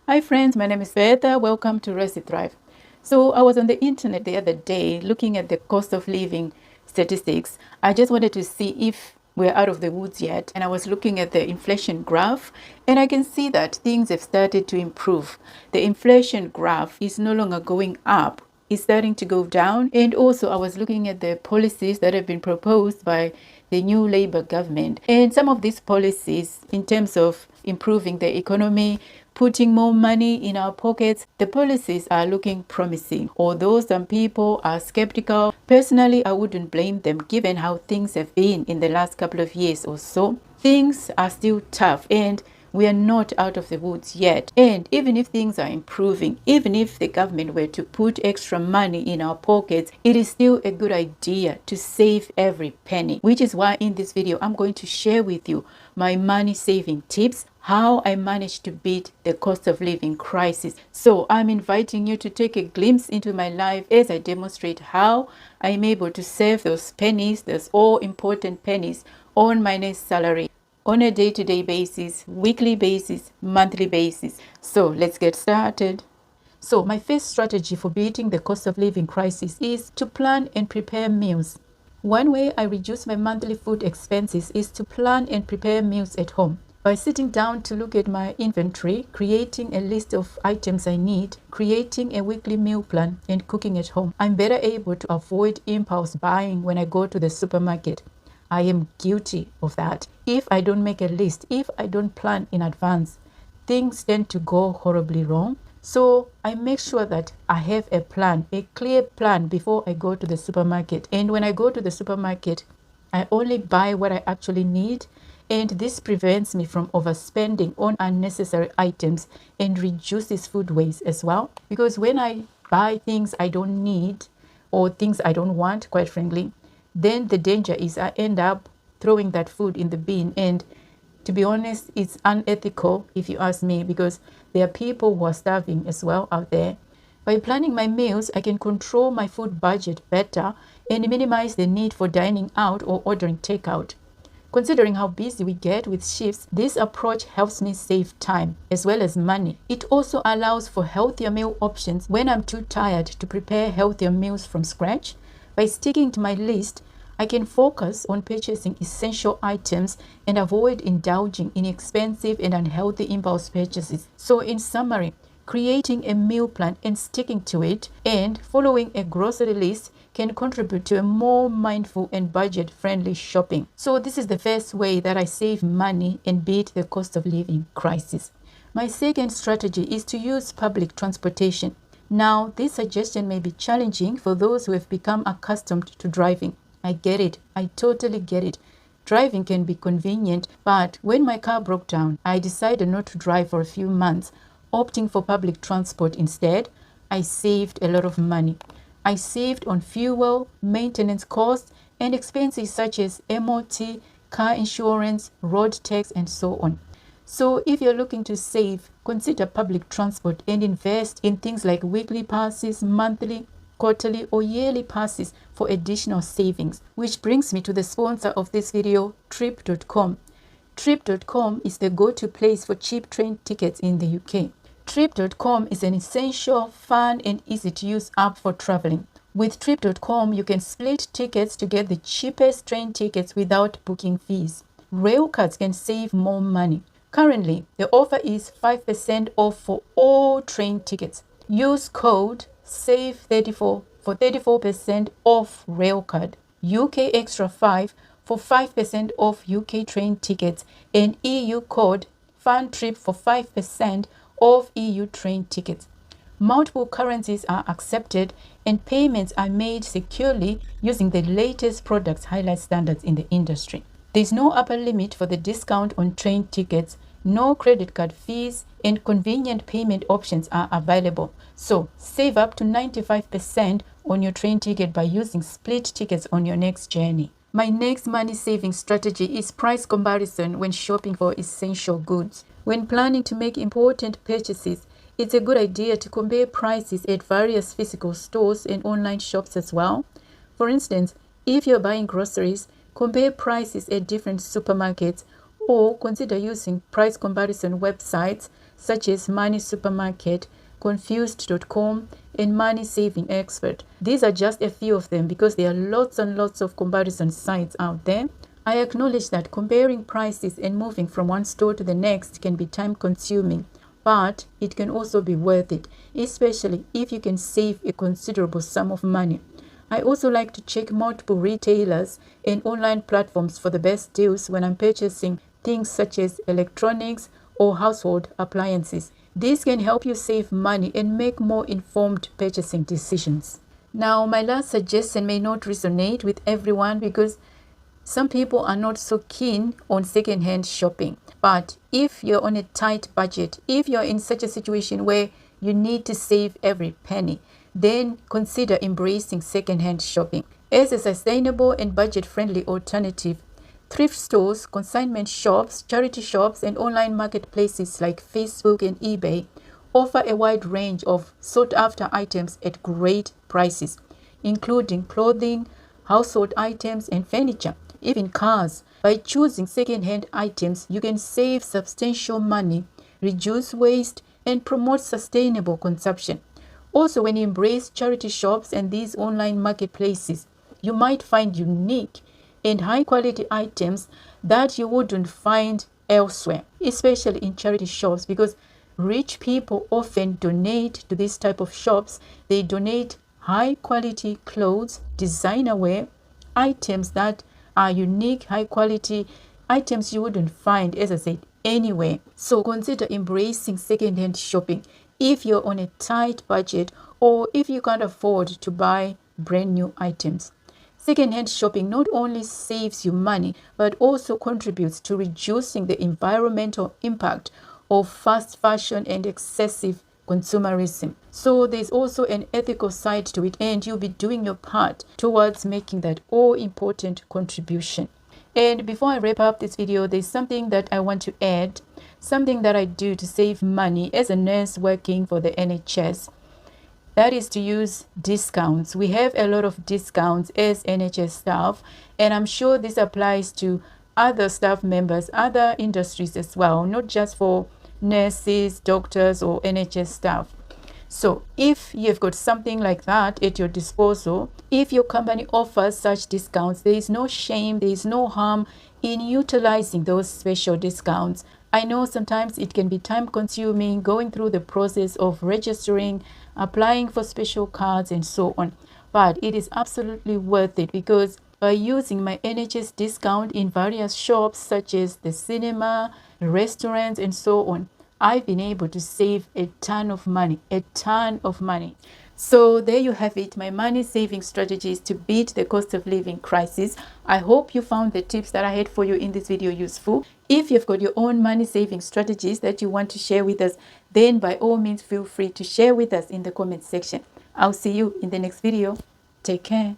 Hi friends, my name is Feta. Welcome to Resi Thrive. So I was on the internet the other day looking at the cost of living statistics. I just wanted to see if we're out of the woods yet. And I was looking at the inflation graph and I can see that things have started to improve. The inflation graph is no longer going up. It's starting to go down. And also I was looking at the policies that have been proposed by the new Labour government. And some of these policies in terms of improving the economy, putting more money in our pockets, the policies are looking promising. Although some people are skeptical, personally, I wouldn't blame them given how things have been in the last couple of years or so. Things are still tough and we are not out of the woods yet. And even if things are improving, even if the government were to put extra money in our pockets, it is still a good idea to save every penny, which is why in this video, I'm going to share with you my money saving tips, how I managed to beat the cost of living crisis. So I'm inviting you to take a glimpse into my life as I demonstrate how I'm able to save those pennies, those all important pennies on my next salary, on a day-to-day basis, weekly basis, monthly basis. So let's get started. So my first strategy for beating the cost of living crisis is to plan and prepare meals. One way I reduce my monthly food expenses is to plan and prepare meals at home. By sitting down to look at my inventory, creating a list of items I need, creating a weekly meal plan, and cooking at home, I'm better able to avoid impulse buying when I go to the supermarket. I am guilty of that. If I don't make a list, if I don't plan in advance, things tend to go horribly wrong. So I make sure that I have a plan, a clear plan before I go to the supermarket. And when I go to the supermarket, I only buy what I actually need. And this prevents me from overspending on unnecessary items and reduces food waste as well. Because when I buy things I don't need or things I don't want, quite frankly, then the danger is I end up throwing that food in the bin. And to be honest, it's unethical if you ask me, because there are people who are starving as well out there. By planning my meals, I can control my food budget better and minimize the need for dining out or ordering takeout. Considering how busy we get with shifts, this approach helps me save time as well as money. It also allows for healthier meal options when I'm too tired to prepare healthier meals from scratch. By sticking to my list, I can focus on purchasing essential items and avoid indulging in expensive and unhealthy impulse purchases. So in summary, creating a meal plan and sticking to it and following a grocery list can contribute to a more mindful and budget-friendly shopping. So this is the first way that I save money and beat the cost of living crisis. My second strategy is to use public transportation. Now, this suggestion may be challenging for those who have become accustomed to driving. I get it. I totally get it. Driving can be convenient, but when my car broke down, I decided not to drive for a few months, opting for public transport instead. I saved a lot of money. I saved on fuel, maintenance costs, and expenses such as MOT, car insurance, road tax, and so on. So if you're looking to save, consider public transport and invest in things like weekly passes, monthly, quarterly, or yearly passes for additional savings. Which brings me to the sponsor of this video, Trip.com. Trip.com is the go-to place for cheap train tickets in the UK. Trip.com is an essential, fun, and easy-to-use app for traveling. With Trip.com, you can split tickets to get the cheapest train tickets without booking fees. Railcards can save more money. Currently, the offer is 5% off for all train tickets. Use code SAVE34 for 34% off Railcard, UK Extra 5 for 5% off UK train tickets, and EU code FUNTRIP for 5% off EU train tickets. Multiple currencies are accepted and payments are made securely using the latest products highlight standards in the industry. There's no upper limit for the discount on train tickets, no credit card fees, and convenient payment options are available. So save up to 95% on your train ticket by using split tickets on your next journey. My next money saving strategy is price comparison when shopping for essential goods. When planning to make important purchases, it's a good idea to compare prices at various physical stores and online shops as well. For instance, if you're buying groceries, compare prices at different supermarkets or consider using price comparison websites such as Money Supermarket, Confused.com, and Money Saving Expert. These are just a few of them because there are lots and lots of comparison sites out there. I acknowledge that comparing prices and moving from one store to the next can be time consuming, but it can also be worth it, especially if you can save a considerable sum of money. I also like to check multiple retailers and online platforms for the best deals when I'm purchasing things such as electronics or household appliances. This can help you save money and make more informed purchasing decisions. Now, my last suggestion may not resonate with everyone because some people are not so keen on second-hand shopping. But if you're on a tight budget, if you're in such a situation where you need to save every penny, then consider embracing second-hand shopping. As a sustainable and budget-friendly alternative, thrift stores, consignment shops, charity shops, and online marketplaces like Facebook and eBay offer a wide range of sought-after items at great prices, including clothing, household items, and furniture, even cars. By choosing second-hand items, you can save substantial money, reduce waste, and promote sustainable consumption. Also, when you embrace charity shops and these online marketplaces, you might find unique and high-quality items that you wouldn't find elsewhere, especially in charity shops, because rich people often donate to this type of shops. They donate high-quality clothes, designer wear, items that are unique, high-quality items you wouldn't find, as I said, anywhere. So consider embracing second-hand shopping if you're on a tight budget or if you can't afford to buy brand new items. Second-hand shopping not only saves you money, but also contributes to reducing the environmental impact of fast fashion and excessive consumerism. So there's also an ethical side to it, and you'll be doing your part towards making that all-important contribution. And before I wrap up this video, there's something that I want to add, something that I do to save money as a nurse working for the NHS. That is to use discounts. We have a lot of discounts as NHS staff, and I'm sure this applies to other staff members, other industries as well, not just for nurses, doctors, or NHS staff. So if you've got something like that at your disposal, if your company offers such discounts, there is no shame, there is no harm in utilizing those special discounts. I know sometimes it can be time consuming going through the process of registering, applying for special cards and so on, but it is absolutely worth it because by using my NHS discount in various shops such as the cinema, restaurants and so on, I've been able to save a ton of money. So there you have it, my money saving strategies to beat the cost of living crisis. I hope you found the tips that I had for you in this video useful. If you've got your own money saving strategies that you want to share with us, then by all means feel free to share with us in the comment section. I'll see you in the next video. Take care.